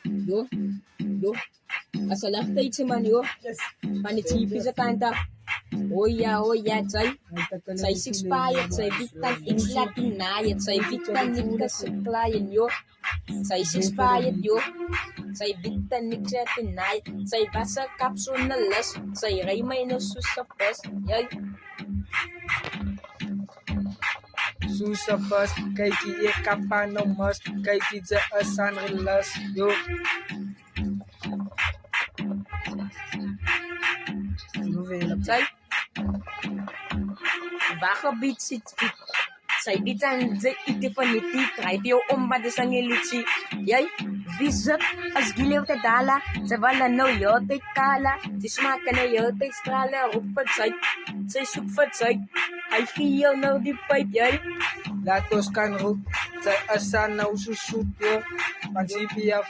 Yo, yo. Asalafu taitse man yo. Panitipi sa kanta. Oya, tsay six payet, tsay bitan iklatin nayet, tsay bitan nikas klayen yo. Tsay six payet yo. Tsay bitan niklatin nayet, tsay basa kapsul na las, tsay raymay no susapes. Yay. Susapes, kay kiye kapanomas, kay kidze asan relas yo. Tsay. Baka bitsit fit. Say bitan ze itifaniti, traipio omba de sangelici. Yay. Vizat as gilew te dala, sa wala no yote kala, si smaka na yote strala, rupad say sukfat say, ay kiyo no di pipe yay. Latos kan ru, tsay asan na ususut yo. Pansipiyap.